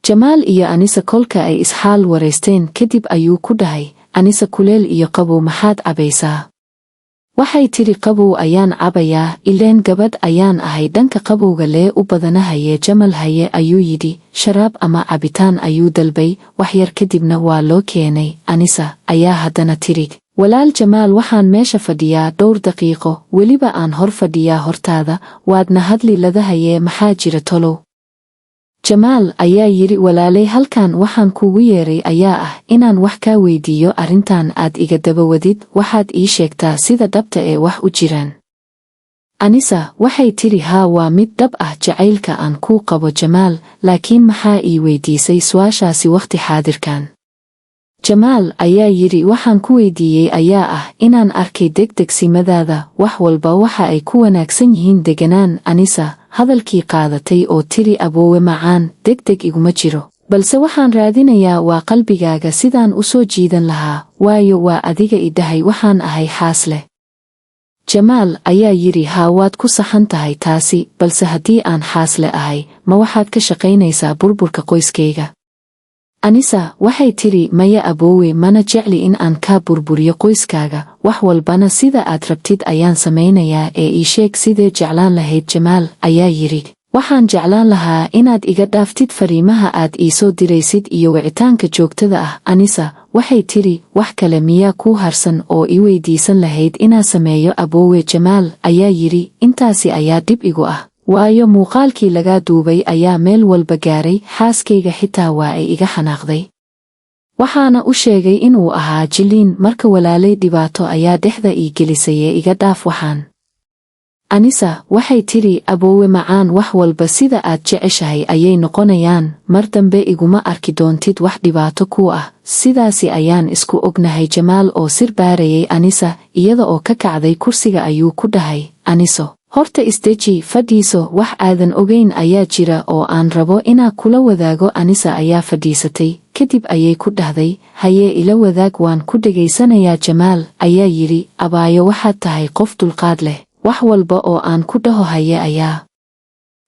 Jamaal iyo Anisa kolka ay isxaal wareysteen kadib ayuu ku dhahay, Anisa kuleel iyo qabow maxaad cabaysaa? Waxay tiri qabow ayaan cabayaa, ileen gabadh ayaan ahay dhanka qabowga lee u badanahaye. Jamaal haye ayuu yidhi, sharaab ama cabitaan ayuu dalbay, waxyar kadibna waa loo keenay. Anisa ayaa haddana tiri, walaal Jamaal waxaan meesha fadhiyaa dhowr daqiiqo, weliba aan hor fadhiyaa hortaada, waadna hadli ladahaye maxaa jira tolow? Jamaal ayaa yidhi, walaalay halkan waxaan kuugu yeeray ayaa ah inaan wax kaa weydiiyo arrintan aad iga daba wadid, waxaad ii sheegtaa sida dhabta ee wax u jiraan. Anisa waxay tiri, haa waa mid dhab ah jacaylka aan kuu qabo Jamaal, laakiin maxaa ii weydiisay su'aashaasi waqti xaadirkan? Jamaal ayaa yidhi, waxaan ku weydiiyey ayaa ah inaan arkay degdegsimadaada, wax walba waxa ay ku wanaagsan yihiin deganaan. Anisa hadalkii qaadatay oo tiri, aboowe macaan, degdeg iguma jiro, balse waxaan raadinayaa waa qalbigaaga sidaan u soo jiidan lahaa, waayo waa adiga i dhahay waxaan ahay xaas leh. Jamaal ayaa yidhi, haa waad ku saxan tahay taasi, balse haddii aan xaas le ahay, ma waxaad ka shaqaynaysaa burburka qoyskayga? Anisa waxay tiri, maya aboowe, mana jecli in aan kaa burburiyo qoyskaaga, wax walbana sida aad rabtid ayaan samaynayaa ee ii sheeg sidee jeclaan lahayd. Jamaal ayaa yidhi, waxaan jeclaan lahaa inaad iga dhaaftid fariimaha aad ii soo diraysid iyo wicitaanka joogtada ah. Anisa waxay tiri, wax kale miyaa kuu harsan oo i weydiisan lahayd inaan sameeyo aboowe? Jamaal ayaa yidhi, intaasi ayaa dhib igu ah, waayo muuqaalkii lagaa duubay ayaa meel walba gaaray, xaaskayga xitaa waa ay iga xanaaqday, waxaana u sheegay inuu ahaa jiliin. Marka walaalay dhibaato ayaa dhexda ii gelisayee iga dhaaf waxaan. Anisa waxay tiri, aboowe macaan, wax walba sida aad jeceshahay ayay noqonayaan, mar dambe iguma arki doontid wax dhibaato kuu ah, sidaasi ayaan isku ognahay. Jamaal oo sir baarayay Anisa iyada oo ka kacday kursiga ayuu ku dhahay, Aniso horta isdeji, fadhiiso, wax aadan ogayn ayaa jira oo aan rabo inaan kula wadaago. Anisa ayaa fadhiisatay, kadib ayay ku dhahday, hayee ila wadaag, waan ku dhegaysanayaa. Jamaal ayaa yidhi, abaayo waxaad tahay qof dulqaad leh, wax walba oo aan ku dhaho haye ayaa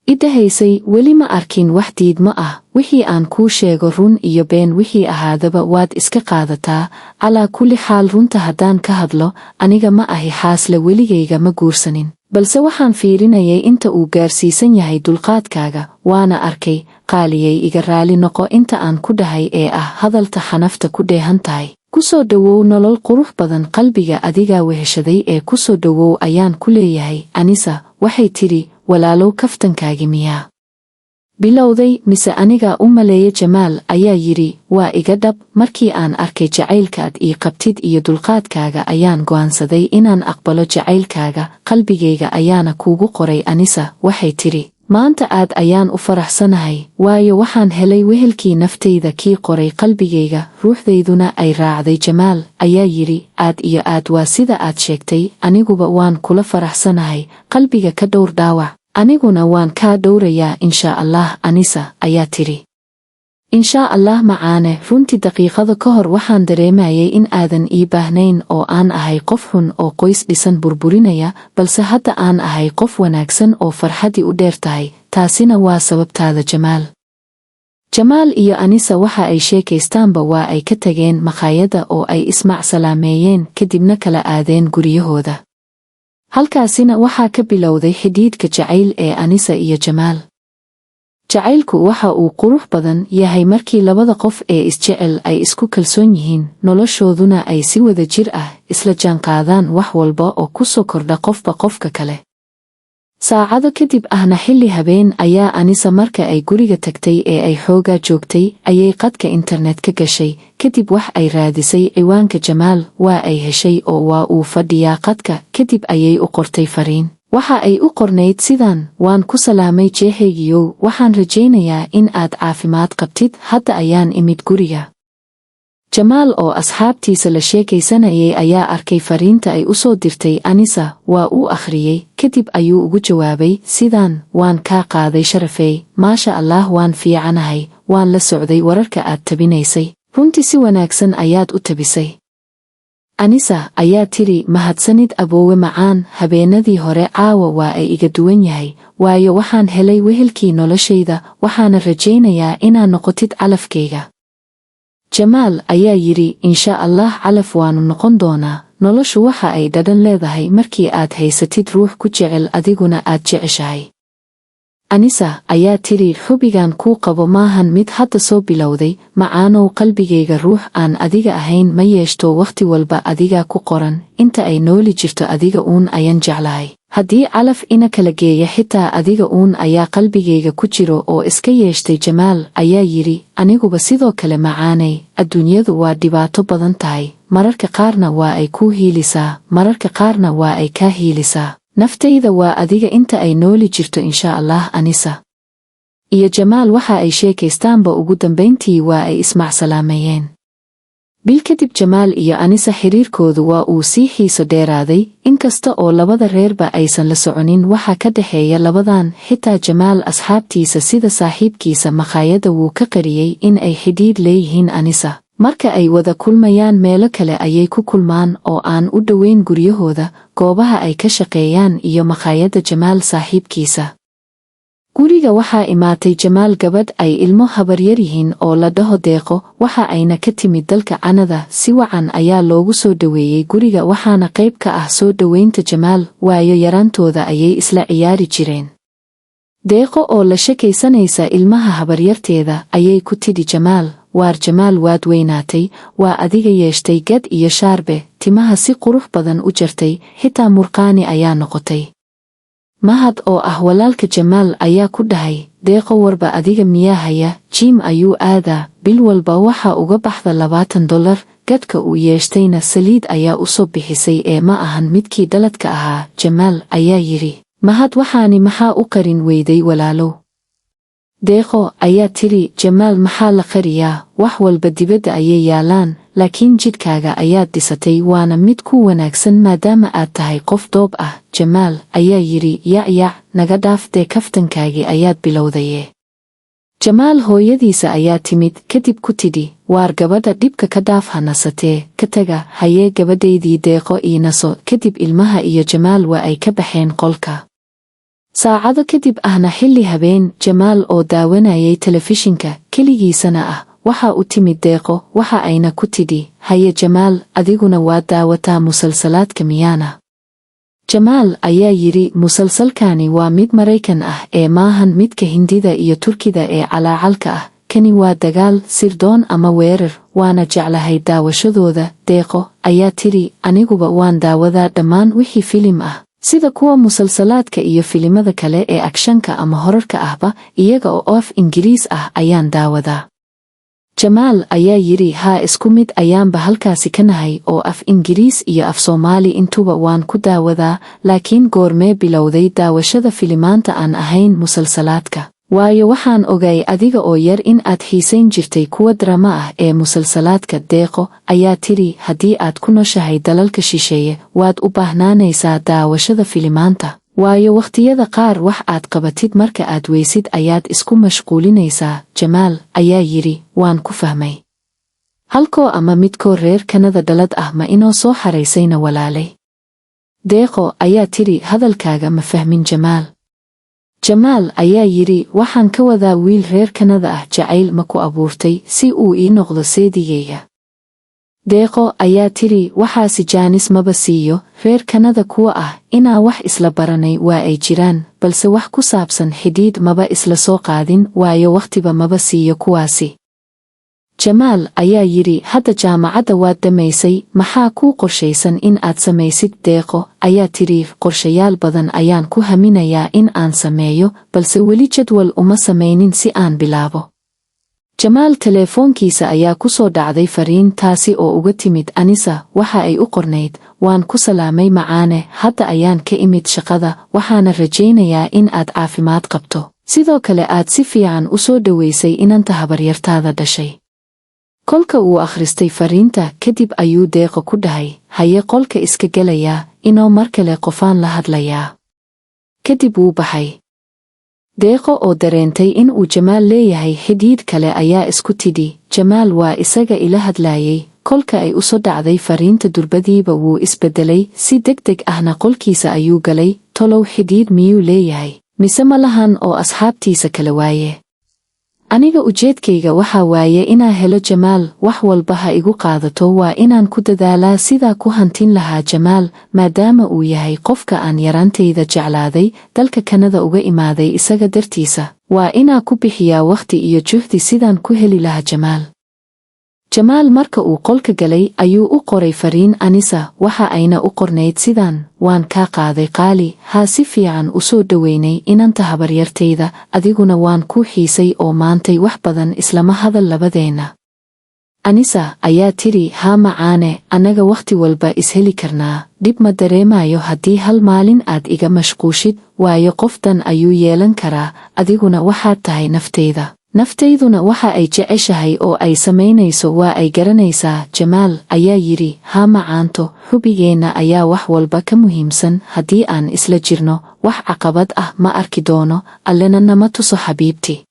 i dhahaysay, weli ma arkin wax diidmo ah, wixii aan kuu sheego run iyo been wixii ahaadaba waad iska qaadataa. Calaa kulli xaal runta haddaan ka hadlo, aniga ma ahi xaasle, weligayga ma guursanin, balse waxaan fiirinayay inta uu gaarsiisan yahay dulqaadkaaga, waana arkay. Qaaliyay iga raali noqo inta aan ku dhahay ee ah hadalta xanafta ku dheehan tahay. Ku soo dhowow nolol qurux badan, qalbiga adigaa weheshaday ee ku soo dhowow ayaan ku leeyahay. Anisa waxay tiri, walaalow kaftankaagi miyaa bilowday mise anigaa u maleeya? Jamaal ayaa yidhi, waa iga dhab, markii aan arkay jacaylkaad ii qabtid iyo dulqaadkaaga ayaan go'aansaday inaan aqbalo jacaylkaaga, qalbigayga ayaana kuugu qoray. Anisa waxay tiri, maanta aad ayaan u faraxsanahay, waayo waxaan helay wehelkii naftayda, kii qoray qalbigayga, ruuxdayduna ay raacday. Jamaal ayaa yidhi, aad iyo aad waa sida aad sheegtay, aniguba waan kula faraxsanahay, qalbiga ka dhowr dhaawac, aniguna waan kaa dhowrayaa insha Allah. Anisa ayaa tiri, insha Allah macaane, runtii daqiiqada ka hor waxaan dareemayay in aadan ii baahnayn oo aan ahay qof xun oo qoys dhisan burburinaya, balse hadda aan ahay qof wanaagsan oo farxadii u dheer tahay, taasina waa sababtaada Jamaal. Jamaal iyo Anisa waxa ay sheekaystaanba waa ay ka tageen maqaayadda oo ay ismaac salaameeyeen, kadibna kala aadeen guryahooda. Halkaasina waxaa ka bilowday xidhiidhka jacayl ee Anisa iyo Jamaal. Jacaylku waxa uu qurux badan yahay markii labada qof ee isjecel ay isku kalsoon yihiin, noloshooduna ay si wada jir ah isla jaanqaadaan wax walba oo ku soo kordha qofba qofka kale. Saacado kadib ahna xilli habeen ayaa Anisa marka ay guriga tagtay ee ay xoogaa joogtay ayay qadka internet ka gashay, kadib wax ay raadisay ciwaanka Jamaal waa ay heshay oo waa uu fadhiyaa qadka. Kadib ayay u qortay fariin, waxa ay u qornayd sidaan, waan ku salaamay jeexaygiyow, waxaan rajaynayaa in aad caafimaad qabtid, hadda ayaan imid guriga. Jamaal oo asxaabtiisa la sheekaysanayay ayaa arkay fariinta ay u soo dirtay Anisa, waa uu akhriyey, kadib ayuu ugu jawaabay sidaan, waan kaa qaaday sharafey, maasha Allah waan fiicanahay, waan la socday wararka aad tabinaysay, runtii si wanaagsan ayaad u tabisay. Anisa ayaa tiri mahadsanid aboowe macaan, habeenadii hore caawa waa ay iga duwan yahay, waayo waxaan helay wehelkii noloshayda, waxaana rajaynayaa inaad noqotid calafkayga. Jamaal ayaa yidhi insha Allah calaf waanu noqon doonaa. Noloshu waxa ay dhadhan leedahay markii aad haysatid ruux ku jecel adiguna aad jeceshahay. Anisa ayaa tiri xubigan kuu qabo maahan mid hadda soo bilowday, macaanow qalbigayga ruux aan adiga ahayn ma yeeshto wakhti walba adiga ku qoran, inta ay nooli jirto adiga uun ayaan jeclahay. Haddii calaf ina kala geeya xitaa adiga uun ayaa qalbigayga ku jiro oo iska yeeshtay. Jamaal ayaa yidhi aniguba sidoo kale macaanay, adduunyadu waa dhibaato badan tahay, mararka qaarna waa ay kuu hiilisaa, mararka qaarna waa ay kaa hiilisaa. Naftayda waa adiga inta ay nooli jirto insha Allah. Anisa iyo Jamaal waxa ay sheekaystaanba ugu dambayntii waa ay ismacsalaameeyeen. Bil kadib Jamaal iyo Anisa xiriirkoodu waa uu sii xiiso dheeraaday, inkasta oo labada reerba aysan la soconin waxa ka dhaxeeya labadan. Xitaa Jamaal asxaabtiisa sida saaxiibkiisa maqaayadda wuu ka qariyey in ay xidhiidh leeyihiin Anisa. Marka ay wada kulmayaan meelo kale ayay ku kulmaan oo aan u dhoweyn guryahooda, goobaha ay ka shaqeeyaan iyo maqaayadda Jamaal saaxiibkiisa. Guriga waxaa imaatay Jamaal gabadh ay ilmo habaryar yihiin oo la dhaho Deeqo, waxa ayna ka timid dalka Canada. Si wacan ayaa loogu soo dhoweeyey guriga, waxaana qayb ka ah soo dhoweynta Jamaal, waayo yaraantooda ayay isla ciyaari jireen. Deeqo oo la sheekaysanaysa ilmaha habaryarteeda ayay ku tidhi Jamaal, waar Jamaal waad weynaatay, waa adiga yeeshtay gad iyo shaarbe, timaha si qurux badan u jartay, xitaa murqaani ayaa noqotay. Mahad oo ah walaalka Jamaal ayaa ku dhahay Deeqo warba adiga miyaa haya, jiim ayuu aadaa, bil walba waxa uga baxda $20, gadka uu yeeshtayna saliid ayaa u soo bixisay ee ma ahan midkii dhaladka ahaa. Jamaal ayaa yidhi Mahad waxaani maxaa u qarin weyday walaalow? Deeqo ayaa tiri Jamaal maxaa la qariyaa, wax walba dibadda ayay yaalaan, laakiin jidhkaaga ayaad dhisatay, waana mid ku wanaagsan maadaama aad tahay qof doob ah. Jamaal ayaa yidhi yac naga dhaaf dee, kaftankaagii ayaad bilowdaye. Jamaal hooyadiisa ayaa timid kadib ku tidhi waar gabadha dhibka ka dhaaf ha nasatee, ka taga hayee gabadhaydii Deeqo ii naso. Kadib ilmaha iyo Jamaal waa ay ka baxeen qolka. Saacado kadib ahna xilli habeen, Jamaal oo daawanayay telefishinka keligiisana ah, waxa u timid Deeqo, waxa ayna ku tidhi haye Jamaal, adiguna waad daawataa musalsalaadka miyaana? Jamaal ayaa yidhi musalsalkani waa mid Maraykan ah ee maahan midka Hindida iyo Turkida ee calaacalka ah, kani waa dagaal, sirdoon ama weerar, waana jeclahay daawashadooda. Deeqo ayaa tiri aniguba waan daawadaa dhammaan wixii filim ah, sida kuwa musalsalaadka iyo filimada kale ee akshanka ama horarka ahba, iyaga oo af Ingiriis ah ayaan daawadaa. Jamaal ayaa yidhi haa, isku mid ayaanba halkaasi ka nahay oo af Ingiriis iyo af Soomaali intuba waan ku daawadaa, laakiin goormee bilowday daawashada filimaanta aan ahayn musalsalaadka? Waayo waxaan ogay adiga oo yar in aad xiisayn jirtay kuwa drama ah ee musalsalaadka. Deeqo ayaa tiri haddii aad ku noshahay dalalka shisheeye waad u baahnaanaysaa daawashada filimaanta, waayo wakhtiyada qaar wax aad qabatid marka aad weysid ayaad isku mashquulinaysaa. Jamaal ayaa yidhi waan ku fahmay. Halkoo ama midkoo reer Kanada dhalad ah ma inoo soo xaraysayna walaalay? Deeqo ayaa tiri hadalkaaga ma fahmin Jamaal. Jamaal ayaa yidhi waxaan ka wadaa wiil reer Kanada ah jacayl ma ku abuurtay si uu ii noqdo seedigayga? Deeqo ayaa tiri waxaasi jaanis maba siiyo, reer Kanada kuwa ah inaa wax isla baranay waa ay jiraan, balse wax ku saabsan xidhiidh maba isla soo qaadin, waayo wakhtiba maba siiyo kuwaasi. Jamaal ayaa yidhi hadda jaamacadda waad dhammaysay, maxaa kuu qorshaysan in aad samaysid? Deeqo ayaa tiri qorshayaal badan ayaan ku haminayaa in aan sameeyo, balse weli jadwal uma samaynin si aan bilaabo. Jamaal teleefoonkiisa ayaa ku soo dhacday fariin, taasi oo uga timid Anisa. Waxa ay u qornayd waan ku salaamay macaane, hadda ayaan ka imid shaqada, waxaana rajaynayaa in aad caafimaad qabto, sidoo kale aad si fiican u soo dhoweysay inanta habaryartaada dhashay. Kolka uu akhristay fariinta kadib ayuu Deeqo ku dhahay haye qolka iska gelayaa, inoo mar kale qofaan la hadlayaa. Kadib wuu baxay. Deeqo oo dareentay in uu Jamaal leeyahay xidhiidh kale ayaa isku tidhi Jamaal waa isaga ila hadlaayay, kolka ay u soo dhacday fariinta durbadiiba wuu isbedelay, si degdeg ahna qolkiisa ayuu galay. Tolow xidhiidh miyuu leeyahay, mise ma lahan oo asxaabtiisa kala waaye? Aniga ujeedkayga waxaa waaye inaan helo Jamaal, wax walba ha igu qaadato, waa inaan ku dadaalaa sidaa ku hantin lahaa Jamaal, maadaama uu yahay qofka aan yaraantayda jeclaaday, dalka Kanada uga imaaday isaga dartiisa. Waa inaan ku bixiyaa wakhti iyo juhdi sidaan ku heli lahaa Jamaal. Jamaal marka uu qolka galay ayuu u qoray fariin Anisa, waxa ayna u qornayd sidaan: waan kaa qaaday qaali, haa si fiican u soo dhaweynay inanta habaryartayda, adiguna waan kuu xiisay oo maantay wax badan islama hadal labadeenna. Anisa ayaa tiri, haa macaane, annaga wakhti walba isheli karnaa, dhib ma dareemayo haddii hal maalin aad iga mashquushid, waayo qoftan ayuu yeelan karaa, adiguna waxaad tahay naftayda. Naftayduna waxa ay jeceshahay oo ay samaynayso waa ay garanaysaa. Jamaal ayaa yidhi, haa macaanto, xubigeenna ayaa wax walba ka muhiimsan, haddii aan isla jirno wax caqabad ah ma arki doono, allena nama tuso xabiibti.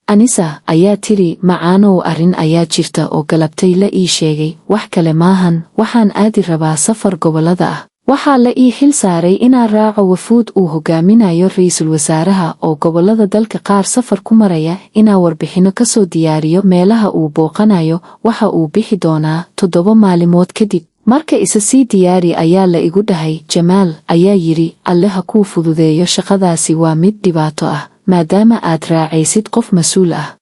Anisa ayaa tiri, macaanow, arrin ayaa jirta oo galabtay la ii sheegay, wax kale maahan, waxaan aadi rabaa safar gobollada ah. Waxaa la ii xil saaray inaan raaco wafuud uu hogaaminayo ra'iisul wasaaraha oo gobollada dalka qaar safar ku maraya, inaan warbixino ka soo diyaariyo meelaha uu booqanayo. Waxa uu bixi doonaa 7 maalimood kadib. Marka isa sii diyaari ayaa la igu dhahay. Jamaal ayaa yidhi, alle ha kuu fududeeyo, shaqadaasi waa mid dhibaato ah, maadaama aad raacaysid qof mas'uul ah.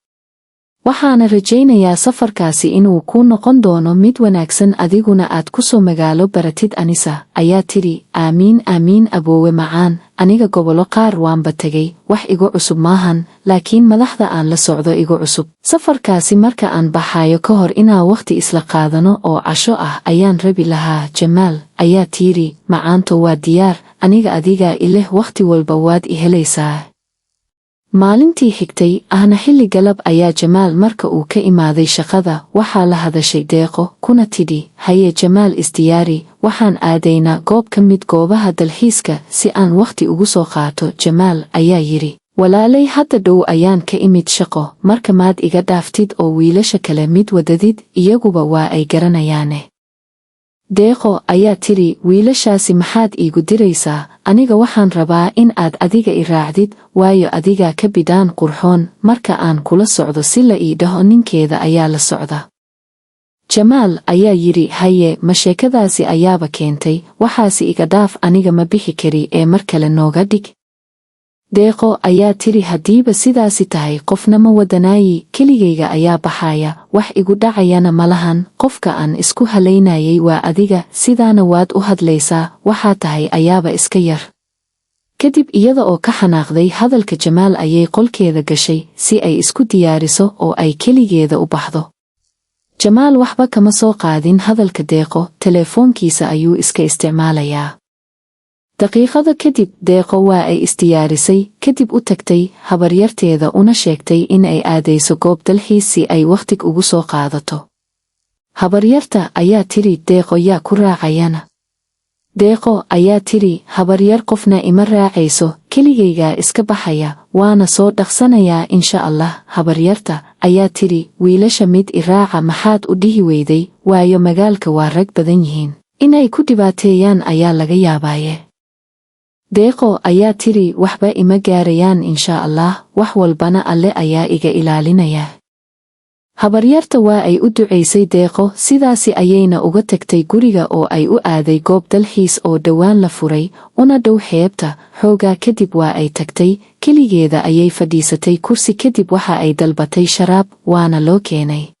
Waxaana rajaynayaa safarkaasi inuu kuu noqon doono mid wanaagsan, adiguna aad ku soo magaalo baratid. Anisa ayaa tiri, aamiin aamiin aboowe macaan, aniga gobollo qaar waanba tegay, wax igu cusub maahan, laakiin madaxda aan la socdo igu cusub. Safarkaasi marka aan baxayo ka hor inaan wakhti isla qaadano oo casho ah ayaan rabi lahaa. Jamaal ayaa tiri, macaanto waa diyaar, aniga adigaa ileh, wakhti walba waad i helaysaa. Maalintii xigtay ahna xilli galab ayaa Jamaal marka uu ka imaaday shaqada waxaa la hadashay Deeqo, kuna tidhi, haye Jamaal isdiyaari, waxaan aadaynaa goob ka mid goobaha dalxiiska si aan wakhti ugu soo qaato. Jamaal ayaa yidhi, walaalay, hadda dhow ayaan ka imid shaqo, marka maad iga dhaaftid oo wiilasha kale mid wadadid, iyaguba waa ay garanayaane. Deeqo ayaa tiri, wiilashaasi maxaad iigu diraysaa? Aniga waxaan rabaa in aad adiga i raacdid, waayo adigaa ka bidhaan qurxoon, marka aan kula socdo si la ii dhaho ninkeeda ayaa la socda. Jamaal ayaa yidhi, haye, ma sheekadaasi ayaaba keentay, waxaasi iga dhaaf, aniga ma bixi kari ee mar kale nooga dhig. Deeqo ayaa tiri, haddiiba sidaasi tahay qofna ma wadanaayi, keligayga ayaa baxaya, wax igu dhacayana malahan, qofka aan isku halaynayay waa adiga, sidaana waad u hadlaysaa, waxaa tahay ayaaba iska yar. Kadib iyada oo ka xanaaqday hadalka Jamaal ayay qolkeeda gashay si ay isku diyaariso oo ay keligeeda u baxdo. Jamaal waxba kama soo qaadin hadalka Deeqo, teleefoonkiisa ayuu iska isticmaalayaa. Daqiiqado kadib Deeqo waa ay isdiyaarisay, kadib u tagtay habaryarteeda una sheegtay in ay aadayso goob dalxiis si ay wakhtig ugu soo qaadato. Habaryarta ayaa tiri, Deeqo yaa ku raacayana? Deeqo ayaa tiri, habaryar, qofna ima raacayso, keligaygaa iska baxaya, waana soo dhaqsanayaa insha Allah. Habaryarta ayaa tiri, wiilasha mid i raaca maxaad u dhihi weyday, waayo magaalka waa rag badan yihiin, inay ku dhibaateeyaan ayaa laga yaabaaye. Deeqo ayaa tiri, waxba ima gaarayaan insha Allah, wax walbana alle ayaa iga ilaalinaya. Habaryarta waa ay u ducaysay Deeqo, sidaasi ayayna uga tagtay guriga oo ay u aaday goob dalxiis oo dhowaan la furay, una dhow xeebta. Xoogaa kadib waa ay tagtay, keligeeda ayay fadhiisatay kursi, kadib waxa ay dalbatay sharaab, waana loo keenay.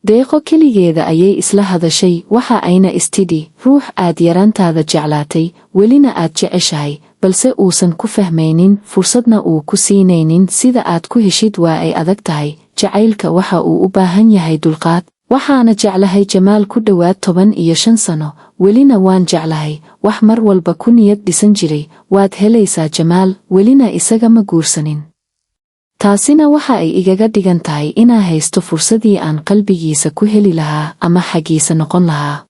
Deeqo keligeeda ayay isla hadashay, waxa ayna istidhi, ruux aad yaraantaada jeclaatay, welina aad jeceshahay, balse uusan ku fahmaynin, fursadna uu ku siinaynin sida aad ku heshid waa ay adag tahay. Jacaylka waxa uu u baahan yahay dulqaad. Waxaana jeclahay Jamaal ku dhowaad 15 sano, welina waan jeclahay, wax mar walba ku niyad dhisan jiray, waad helaysaa Jamaal, welina isaga ma guursanin. Taasina waxa ay igaga dhigan tahay inaan haysto fursadii aan qalbigiisa ku heli lahaa ama xaggiisa noqon lahaa.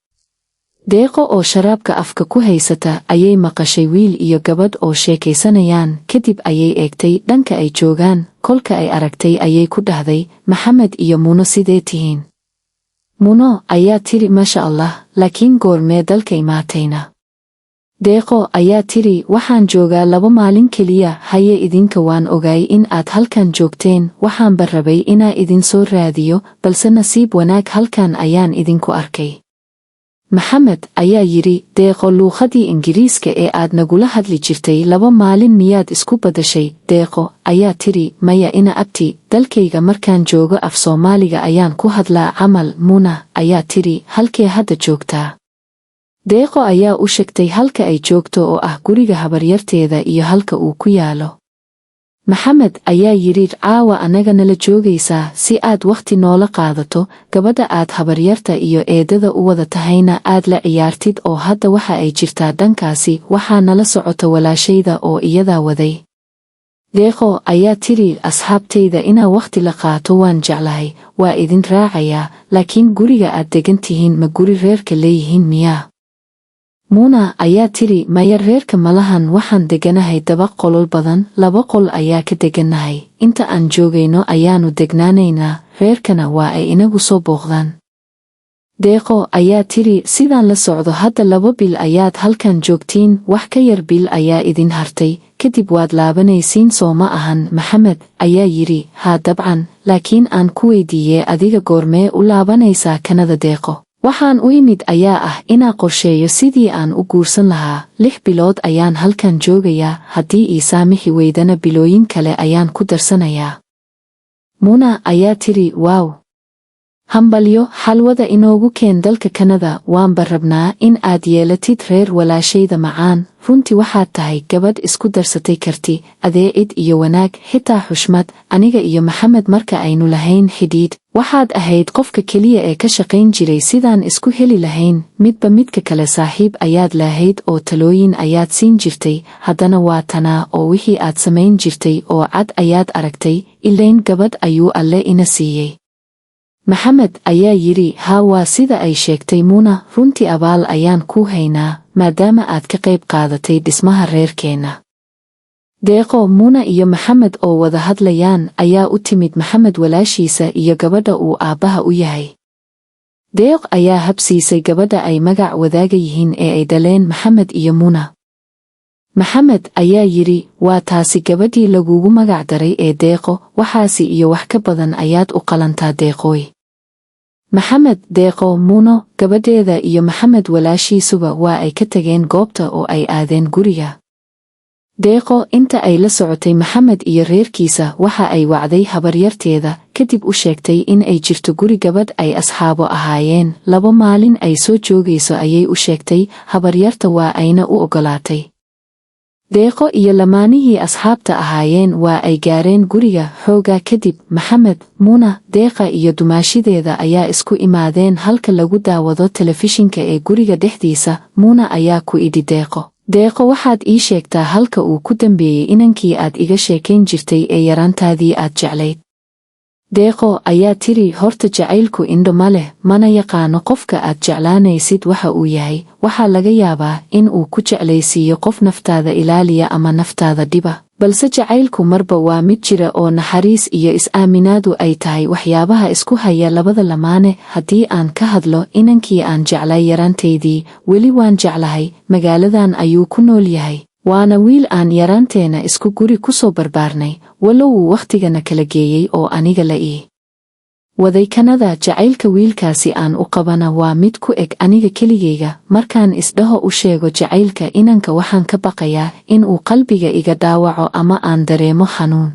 Deeqo oo sharaabka afka ku haysata ayay maqashay wiil iyo gabadh oo sheekaysanayaan, kadib ayay eegtay dhanka ay joogaan, kolka ay aragtay ayay ku dhahday, Maxamed iyo Muno sidee tihiin? Muno ayaa tiri Masha Allah, laakiin goormee dalka imaatayna? Deeqo ayaa tiri waxaan joogaa 2 maalin keliya. Haye idinka waan ogaay in aad halkan joogteen, waxaanba rabay inaa idin soo raadiyo, balse nasiib wanaag halkan ayaan idinku arkay. Maxamed ayaa yidhi, Deeqo luuqadii Ingiriiska ee aad nagula hadli jirtay 2 maalin miyaad isku badashay? Deeqo ayaa tiri, maya ina abti, dalkayga markaan joogo af Soomaaliga ayaan ku hadlaa camal. Muna ayaa tiri, halkee hadda joogtaa? Deeqo ayaa u sheegtay halka ay joogto oo ah guriga habaryarteeda iyo halka uu ku yaalo. Maxamed ayaa yidhi, caawa anaga nala joogaysaa si aad wakhti noola qaadato, gabadha aad habaryarta iyo eedada u wada tahayna aad la ciyaartid, oo hadda waxa ay jirtaa dhankaasi, waxaa nala socota walaashayda oo iyadaa waday. Deeqo ayaa tiri, asxaabtayda inaa wakhti la qaato waan jeclahay, waa idin raacayaa, laakiin guriga aad degan tihiin ma guri reerka leeyihiin miyaa? Muna ayaa tiri, maya reerka malahan, waxaan deganahay 2 qolol badan, 2 qol ayaa ka deganahay, inta aan joogayno ayaanu degnaanaynaa, reerkana waa ay inagu soo booqdaan. Deeqo ayaa tiri, sidaan la socdo hadda 2 bil ayaad halkan joogtiin, wax ka yar bil ayaa idin hartay, kadib waad laabanaysiin soo ma ahan? Maxamed ayaa yidhi, haa dabcan, laakiin aan ku weydiiyey adiga goormee u laabanaysaa Kanada? Deeqo waxaan u imid ayaa ah inaa qorsheeyo sidii aan u guursan lahaa, 6 bilood ayaan halkan joogayaa, haddii ii saamixi weydana bilooyin kale ayaan ku darsanayaa. Muna ayaa tiri, waaw, hambalyo, xalwada inoogu keen dalka Kanada, waanba rabnaa in aad yeelatid reer walaashayda macaan, runtii waxaad tahay gabadh isku darsatay karti, adeecid iyo wanaag, xitaa xushmad. Aniga iyo Maxamed marka aynu lahayn xidhiidh, waxaad ahayd qofka keliya ee ka shaqayn jiray sidaan isku heli lahayn, midba midka kale saaxiib ayaad lahayd oo talooyin ayaad siin jirtay, haddana waa tanaa oo wixii aad samayn jirtay oo cad ayaad aragtay, ilayn gabadh ayuu Alle ina siiyey. Maxamed ayaa yidhi, haa waa sida ay sheegtay Muna, runtii abaal ayaan kuu haynaa, maadaama aad ka qayb qaadatay dhismaha reerkeenna. Deeqo, Muna iyo Maxamed oo wada hadlayaan ayaa u timid Maxamed walaashiisa iyo gabadha uu aabbaha u yahay. Deeq ayaa habsiisay gabadha ay magac wadaaga yihiin ee ay dhaleen Maxamed iyo Muna. Maxamed ayaa yidhi, waa taasi gabadhii lagugu magac daray ee Deeqo, waxaasi iyo wax ka badan ayaad u qalantaa Deeqooy. Maxamed, Deeqo, Muno, gabadheeda iyo Maxamed walaashiisuba waa ay ka tageen goobta oo ay aadeen guriga. Deeqo inta ay la socotay Maxamed iyo reerkiisa waxa ay wacday habaryarteeda, kadib u sheegtay in ay jirto guri gabadh ay asxaabo ahaayeen, 2 maalin ay soo joogayso ayay u sheegtay, habaryarta waa ayna u ogolaatay. Deeqo iyo lamaanihii asxaabta ahaayeen waa ay gaareen guriga xoogaa kadib. Maxamed, Muna, Deeqa iyo dumaashideeda ayaa isku imaadeen halka lagu daawado telefishinka ee guriga dhexdiisa. Muna ayaa ku idhi Deeqo, Deeqo waxaad ii sheegtaa halka uu ku dambeeyey inankii aad iga sheekayn jirtay ee yaraantaadii aad jeclayd. Deeqo ayaa tiri, horta jacaylku indho ma leh, mana yaqaano qofka aad jeclaanaysid waxa uu yahay, waxaa laga yaabaa in uu ku jeclaysiiyo qof naftaada ilaaliya ama naftaada dhiba, balse jacaylku marba waa mid jira oo naxariis iyo is-aaminaadu ay tahay waxyaabaha isku haya labada lamaane. Haddii aan ka hadlo inankii aan jeclay yaraantaydii, weli waan jeclahay, magaaladan ayuu ku nool yahay, waana wiil aan yaraanteena isku guri ku soo barbaarnay, walow uu wakhtigana kala geeyey oo aniga la ii waday Kanada. Jacaylka wiilkaasi aan u qabana waa mid ku eg aniga keligayga, markaan isdhaho u sheego jacaylka inanka waxaan ka baqayaa in uu qalbiga iga dhaawaco ama aan dareemo xanuun.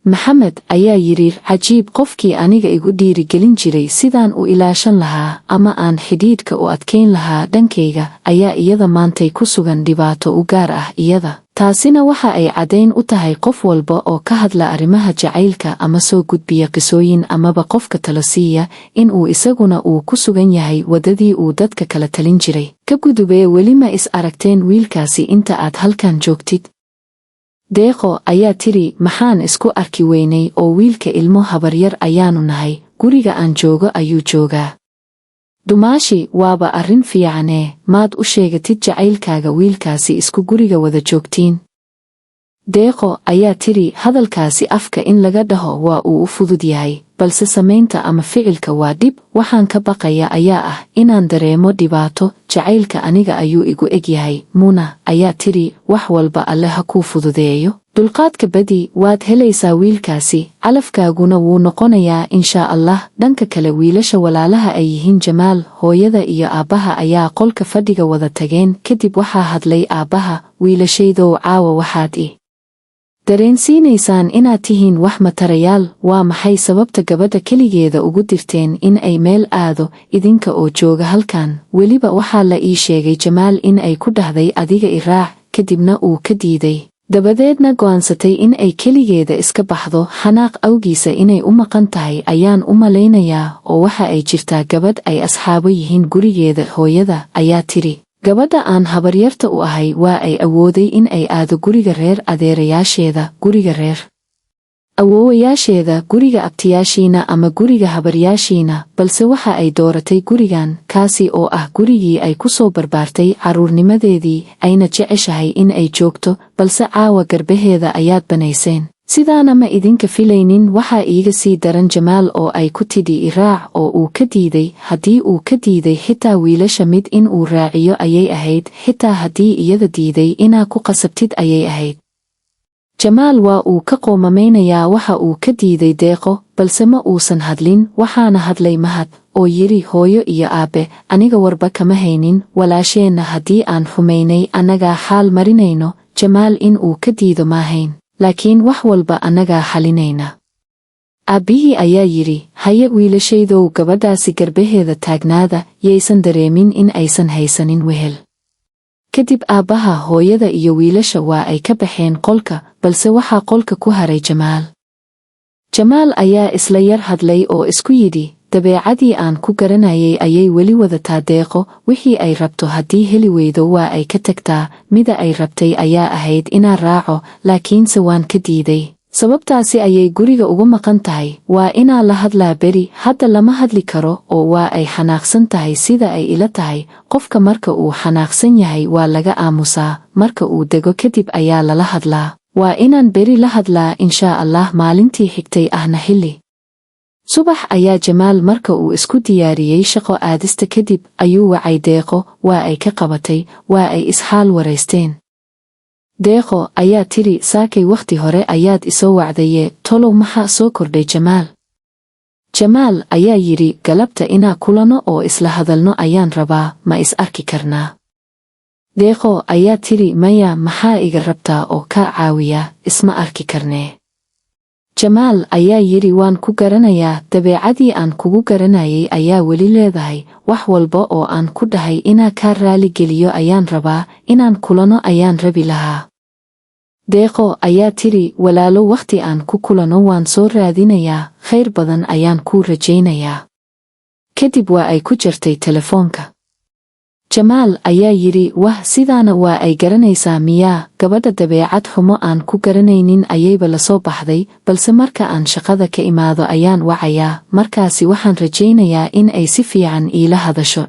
Maxamed ayaa yidhi, cajiib, qofkii aniga igu dhiirigelin jiray sidaan u ilaashan lahaa ama aan xidhiidhka u adkayn lahaa dhankayga, ayaa iyada maantay ku sugan dhibaato u gaar ah iyada. Taasina waxa ay caddayn u tahay qof walba oo ka hadla arrimaha jacaylka ama soo gudbiya qisooyin amaba qofka talo siiya, in uu isaguna uu ku sugan yahay waddadii uu dadka kala talin jiray. Ka gudubee, weli ma is aragteen wiilkaasi inta aad halkan joogtid? Deeqo ayaa tiri, maxaan isku arki weynay oo wiilka ilmo habaryar ayaanu nahay, guriga aan joogo ayuu joogaa. Dumaashi, waaba arrin fiicanee, maad u sheegatid jacaylkaaga wiilkaasi isku guriga wada joogtiin? deeqo ayaa tiri hadalkaasi afka in laga dhaho waa uu u fudud yahay, balse samaynta ama ficilka waa dhib. Waxaan ka baqaya ayaa ah inaan dareemo dhibaato. Jacaylka aniga ayuu igu eg yahay. Muna ayaa tiri wax walba Alle ha kuu fududeeyo. Dulqaadka badi, waad helaysaa wiilkaasi, calafkaaguna wuu noqonayaa insha Allah. Dhanka kale wiilasha walaalaha ay yihiin Jamaal, hooyada iyo aabbaha ayaa qolka fadhiga wada tageen. Kadib waxaa hadlay aabbaha, wiilashaydow caawa waxaad i dareensiinaysaan inaad tihiin wax matarayaal. Waa maxay sababta gabadha keligeeda ugu dirteen in ay meel aado idinka oo jooga halkan? Weliba waxaa la ii sheegay Jamaal in ay ku dhahday adiga i raac, kadibna uu ka diiday. Dabadeedna go'aansatay in ay keligeeda iska baxdo. Xanaaq awgiisa inay u maqan tahay ayaan u malaynayaa, oo waxa ay jirtaa gabadh ay asxaabo yihiin gurigeeda. Hooyada ayaa tiri gabadha aan habaryarta u ahay waa ay awooday in ay aado guriga reer adeerayaasheeda, guriga reer awoowayaasheeda, guriga abtiyaashiina ama guriga habaryaashiina, balse waxa ay dooratay gurigan, kaasi oo ah gurigii ay ku soo barbaartay carruurnimadeedii, ayna jeceshahay in ay joogto. Balse caawa garbaheeda ayaad banayseen. Sidaana ma idinka filaynin. Waxaa iiga sii daran Jamaal oo ay ku tidhi i raac oo uu ka diiday. Haddii uu ka diiday xitaa wiilasha mid in uu raaciyo ayay ahayd, xitaa haddii iyada diiday inaa ku qasabtid ayay ahayd. Jamaal waa uu ka qoomameynayaa waxa uu ka diiday deeqo, balse ma uusan hadlin. Waxaana hadlay Mahad oo yidhi hooyo iyo aabe, aniga warba kama haynin. Walaasheenna haddii aan xumaynay annagaa xaal marinayno. Jamaal in uu ka diido maahayn, laakiin wax walba annagaa xalinayna. Aabbihii ayaa yidhi haye wiilashaydow gabadhaasi garbaheeda taagnaada, yaysan dareemin in aysan haysanin wehel. Kadib aabbaha, hooyada iyo wiilasha waa ay ka baxeen qolka, balse waxaa qolka ku haray Jamaal. Jamaal ayaa isla yar hadlay oo isku yidhi dabeecadii aan ku garanayay ayay weli wadataa deeqo. Wixii ay rabto haddii heli weydo waa ay ka tagtaa. Mida ay rabtay ayaa ahayd inaan raaco, laakiinse waan ka diiday. Sababtaasi ayay guriga uga maqan tahay. Waa inaa la hadlaa beri. Hadda lama hadli karo oo waa ay xanaaqsan tahay. Sida ay ila tahay, qofka marka uu xanaaqsan yahay waa laga aamusaa, marka uu dego kadib ayaa lala hadlaa. Waa inaan beri la hadlaa insha Allah. Maalintii xigtay ahna xilli subax ayaa Jamaal marka uu isku diyaariyey shaqo aadista kadib ayuu wacay deeqo. Waa ay ka qabatay, waa ay isxaal waraysteen. Deeqo ayaa tiri saakay wakhti hore ayaad isoo wacdaye, tolow maxaa soo kordhay Jamaal? Jamaal ayaa yidhi galabta inaa kulano oo isla hadalno ayaan rabaa, ma is arki karnaa? Deeqo ayaa tiri maya, maxaa iga rabtaa oo kaa caawiya, isma arki karnee. Jamaal ayaa yidhi waan ku garanayaa, dabeecadii aan kugu garanayay ayaa weli leedahay. Wax walba oo aan ku dhahay inaa kaa raali geliyo ayaan rabaa, inaan kulano ayaan rabi lahaa. Deeqo ayaa tiri walaalo wakhti aan ku kulano waan soo raadinayaa, khayr badan ayaan kuu rajaynayaa. Kadib waa ay ku jartay telefoonka. Jamaal ayaa yidhi wah, sidaana waa ay garanaysaa miyaa? Gabadha dabeecad xumo aan ku garanaynin ayayba la soo baxday, balse marka aan shaqada ka imaado ayaan wacayaa, markaasi waxaan rajaynayaa in ay si fiican iila hadasho.